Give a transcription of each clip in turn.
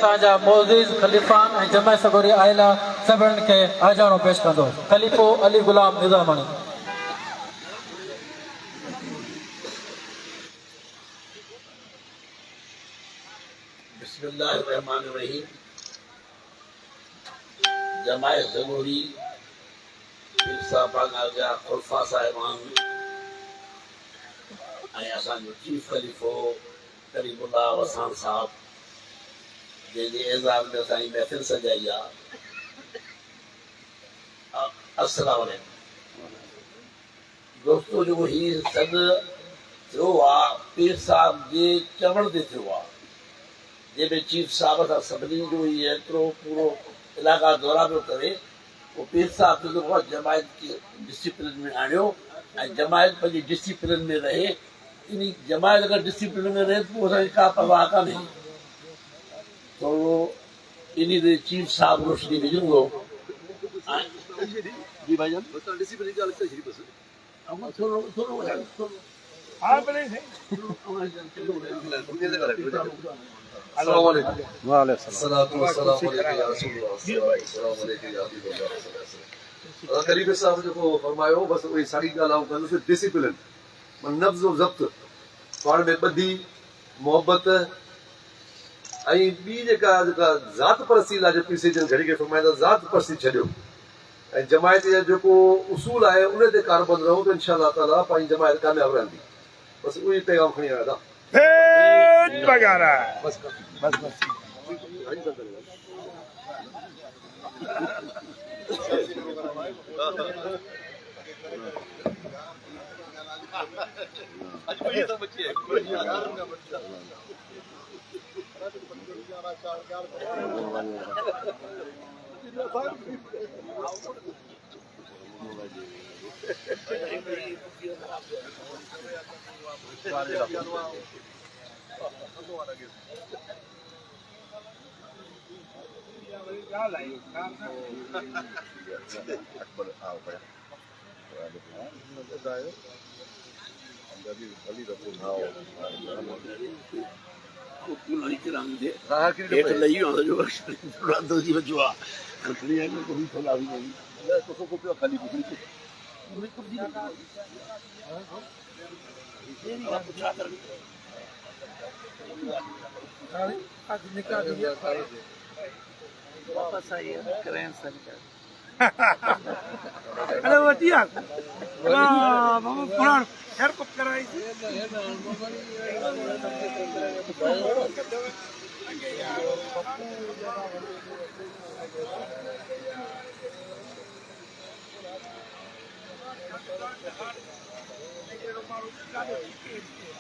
साजा मोअज़्ज़िज़ खलीफ़ान ऐं जमायत सगोरी आइला सभिनी खे हाज़िराणो पेश कंदो। खलीफ़ो अली गुलाम निज़ामानी। बिस्मिल्लाहिर्रहमानिर्रहीम। जमायत सगोरी जा खुलफा साहिबान ऐं असांजो चीफ खलीफ़ो करीमुल्लाह वसान साहब जंहिंजे एज़ाज़ में असांजी महफ़िल सजाई आहे। अस्सलाम वालेकुम दोस्तो। जेको हीउ सॾु थियो आहे पीर साहब जे चवण ते थियो आहे, जंहिंमें चीफ साहब सां सभिनी जो इहो एतिरो पूरो इलाइक़ा दौरा पियो करे। वो पीर साहब जो जेको आहे जमायत खे डिसिप्लिन में आणियो ऐं जमायत पंहिंजी डिसिप्लिन में रहे। इन जमायत अगरि डिसिप्लिन में रहे त पोइ असांखे का परवाह कान्हे। तो इन ते चीफ साहब रोशनी विझंदो। जी भाईजान डिसिप्लिन का लगता है बस थोड़ो थोड़ो हां पहले अस्सलाम वालेकुम। वालेकुम सलातो वसलाम अलैका या रसूलल्लाह। अस्सलाम वालेकुम या हबीबल्लाह। खलीफे साहब जो फरमायो बस वही सारी ॻाल्हि कंदुसि। डिसिप्लिन मन नफ्ज़ और ज़ब्त पाण में ॿधी मोहब्बत ऐं ॿी जेका ज़ात परस्ती लाइ जो पीसे जन घड़ी खे फरमाईंदा ज़ात परस्ती छॾियो ऐं जमायत जा जेको उसूल आहे उन ते कारबंद रहो त इंशाअल्लाह ताला पंहिंजी जमायत कामयाब रहंदी। बस उही पैगाम खणी आया था। बस बस बस आज ये सब बच्चे हैं अरे वटिया वाह मामा पुराण हेयर कट कराई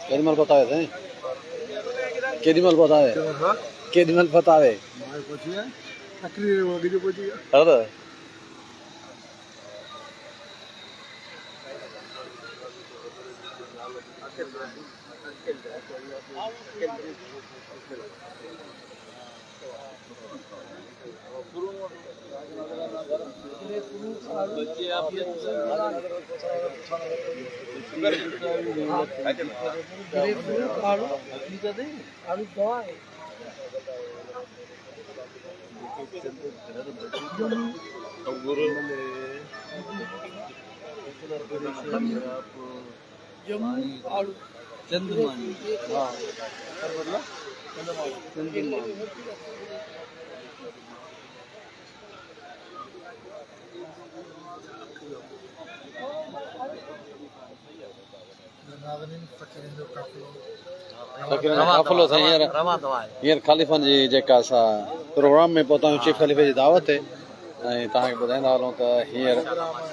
केदिमल बतावे थे केदिमल बतावे केदिमल बतावे मार पूछिए तकरीर वो जो पूछिए अरे काफ़िलो था हींअर ख़लीफ़न जी जेका असां प्रोग्राम में पहुता आहियूं चीफ ख़लीफ़े जी दावत ते ऐं तव्हांखे ॿुधाईंदा हलूं त हींअर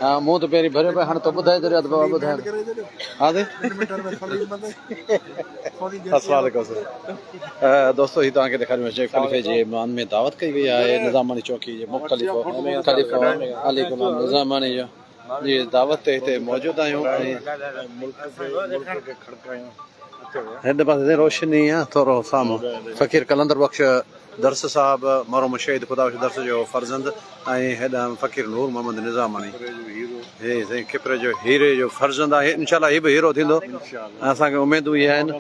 हा मूं त पहिरीं भरियो पियो हाणे त ॿुधाए छॾियो बाबा ॿुधाए हा अस्सलाम वालेकुम दोस्तो हीउ तव्हांखे ॾेखारियूं चीफ ख़लीफ़े जे मान में दावत कई वई आहे निज़ामानी चौकी जे मुख़्तलिफ़ ख़लीफ़ो अली गुलाम निज़ामानी जो जी दावत ते हिते मौजूदु आहियूं हिन पासे रोशनी आहे थोरो साम्हूं फ़कीर कलंदर बख़्श दर्स साहब मरहूम शहीद ख़ुदा दर्स जो फर्ज़ंद ऐं हेॾां फ़कीर नूर मोहम्मद निज़ामानी हे साईं किपरे जो हीरे जो फर्ज़ंद आहे इंशाअल्लाह हीउ बि हीरो थींदो असांखे उमेदूं इहे आहिनि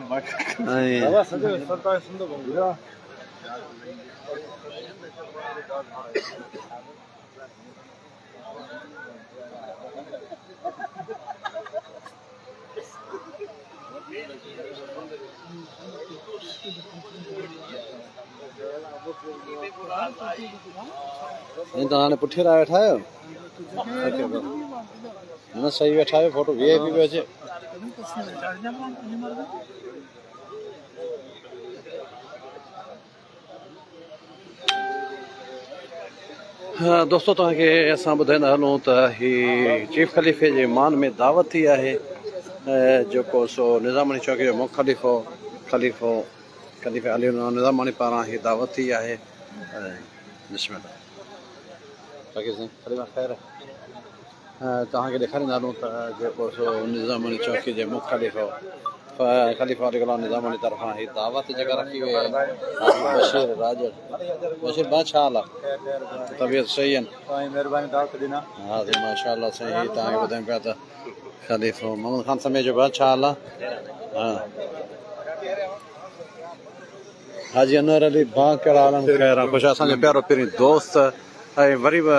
ऐं तो हाणे पुठे राह वेठा आहियो न सही वेठा आहियो फोटो VIP पियो अचे हाँ दोस्तों तव्हांखे असां ॿुधाईंदा हलूं त ही चीफ खलीफ़े जे मान में दावत थी आहे जेको सो निज़ामानी चौकी जो मुख्य खलीफ़ो अली निज़ामानी पारां ही दावत थी आहे बिस्मिल्लाह फ़कीर साईं खलीफ़ा ख़ैर तव्हांखे ॾेखारींदा हलूं त जेको सो निज़ामानी चौकी जे मुख्य खलीफ़ा अली गुलाम निज़ामानी तरफ़ां ही दावत जेका रखी वई आहे बशीर भाउ छा हाल आहे तबियत सही आहिनि महिरबानी दावत ॾिना हा माशाअल्लाह साईं ही तव्हांखे ॿुधायूं पिया त खलीफ़ो मोहम्मद ख़ान समेत जो भाउ छा हाल आहे हा हाजी अनवर अली भाउ कहिड़ा हाल आहिनि ख़ैर आहे ख़ुशि असांजो प्यारो पहिरीं दोस्त ऐं वरी बि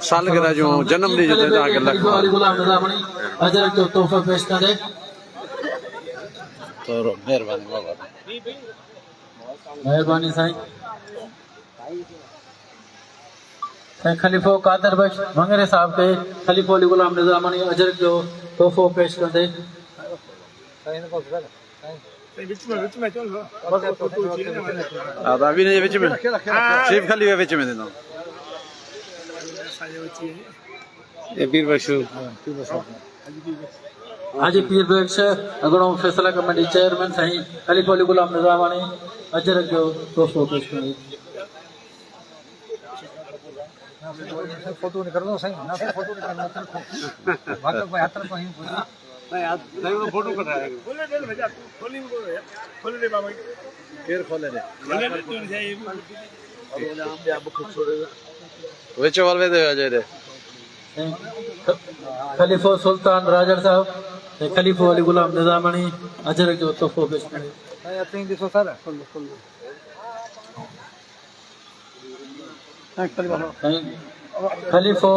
सालगिरह जूं जनम ॾींहं ते तव्हांखे लख थोरो महिरबानी बाबा मेहरबानी साईं खलीफ़ो कादर बख्श मंगरे साहब के खलीफ़ो अली गुलाम निज़ामानी अजर जो तोहफ़ो पेश कंदे हा विच में चीफ खलीफ़े विच में ॾिनो पीर बख्श हाजी पीर बख्श अगड़ो फैसला कमेटी चेयरमैन साईं खलीफ़ो अली गुलाम निज़ामानी अजर जो तोहफ़ो पेश कंदे फोटो निकलनो सही ना फोटो निकलना भाग भाई हाथ पर ही नहीं यार नहीं फोटो कटाया खोले दे भैया खोली में खोले दे बाबा केर खोले दे छोड़े विच वाल वे दे अजय दे खलीफ़ो सुल्तान राजर साहब खलीफ़ो अली गुलाम निज़ामानी अजर जो तोहफ़ो पेश कंदे नहीं अति दिसो सर फुल खलीफ़ो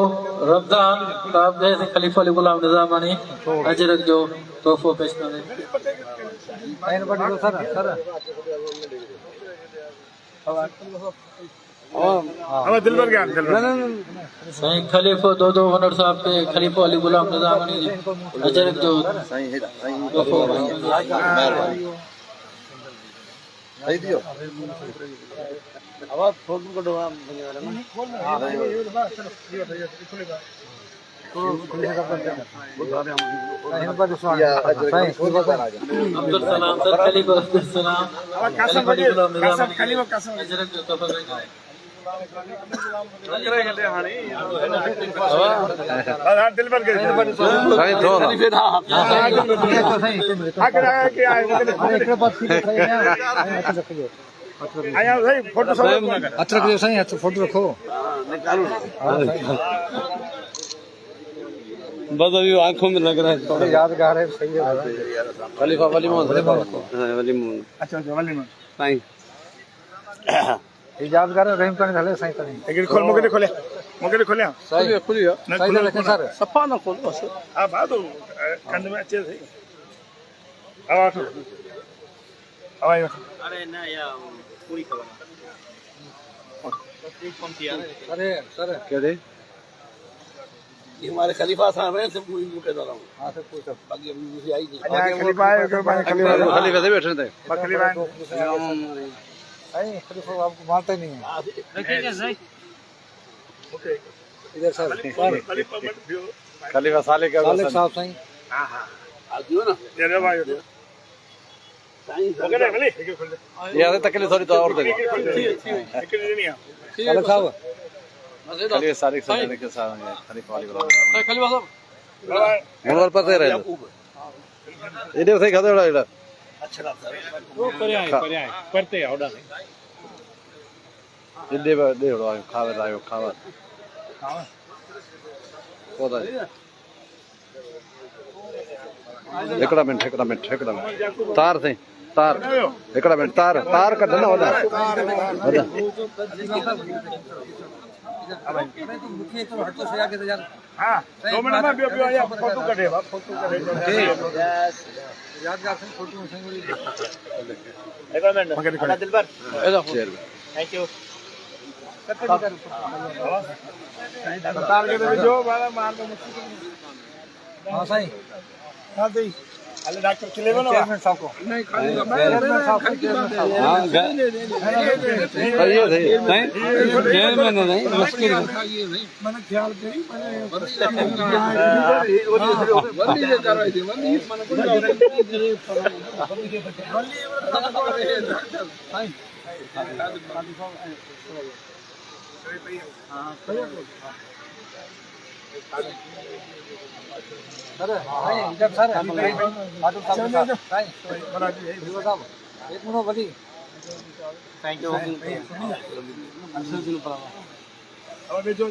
रमज़ान साहब जैसे खलीफ़ो अली गुलाम निज़ामानी अजर जो तोहफ़ो पेश कंदे आइन बड़ी सर हवा दिलबर गया साईं खलीफ़ो दो हुनर साहब के खलीफ़ो अली गुलाम निज़ामानी अजर जो तोहफ़ो सही दियो आवाज फोन को डवा अब्दुल सलाम सर खलीफ़ो अब्दुल सलाम खलीफ़ो अजर जो तोहफ़ो दिलबर गए सही थोड़ा आया भाई फोटो सब अच्छा रखो सही अच्छा फोटो रखो बस अभी आंखों में लग रहा है थोड़ा यादगार है सही है खलीफा वली मोहम्मद वली मोहम्मद अच्छा वली में साईं यादगार है रहीम खान ढले सही तरी लेकिन खोल मगे खोले सही खुलियो सही रखे सर सफा ना खोल बस हां बात कंध में अच्छे सही आवाज आवाज अरे ना यार पूरी खबर कौन थी यार अरे सर क्या दे ये हमारे खलीफा साहब हैं सब कोई कह रहा हूं हां से पूछो बाकी अभी दूसरी आई नहीं खलीफा है के पास खलीफा खलीफा दे बैठे थे खलीफा नहीं खलीफा आपको मानते नहीं है रखिएगा सही ओके इधर सर खलीफा मत दियो खलीफा साले का साहब सही हां हां आ दियो ना तेरे भाई सही ओके ना भले खोल दे यार तकलीफ थोड़ी तो और दे ठीक नहीं है साले साहब खलीफा साले के साथ खलीफा वाली बोला खलीफा साहब मोबाइल पर रहे इधर से खाते बड़ा इधर अच्छा लगता है वो करे आए करते हैं ऑर्डर इधर दे बड़ा खावे लायो खावा कोदा एकड़ा मिनट तार से तार हिकिड़ा मिनट तार तार कढ न वॾा वॾा मुखे तो हटो से आगे तो यार हां 2 मिनट में बियो या फोटो कढे फोटो कढे यादगार से फोटो में संग एक मिनट अला दिलबर थैंक यू तार के जो वाला मार दो हां सही हां सही अले डॉक्टर चले बोलो चेयरमैन साहब को नहीं खाली चेयरमैन साहब हां सही है चेयरमैन नहीं मुश्किल मैंने ख्याल करी वंदी जे कार्रवाई थी वंदी मन को सर इधर सर माधव साहब साहब एक मिनट बड़ी थैंक यू अंशुल जी अब जो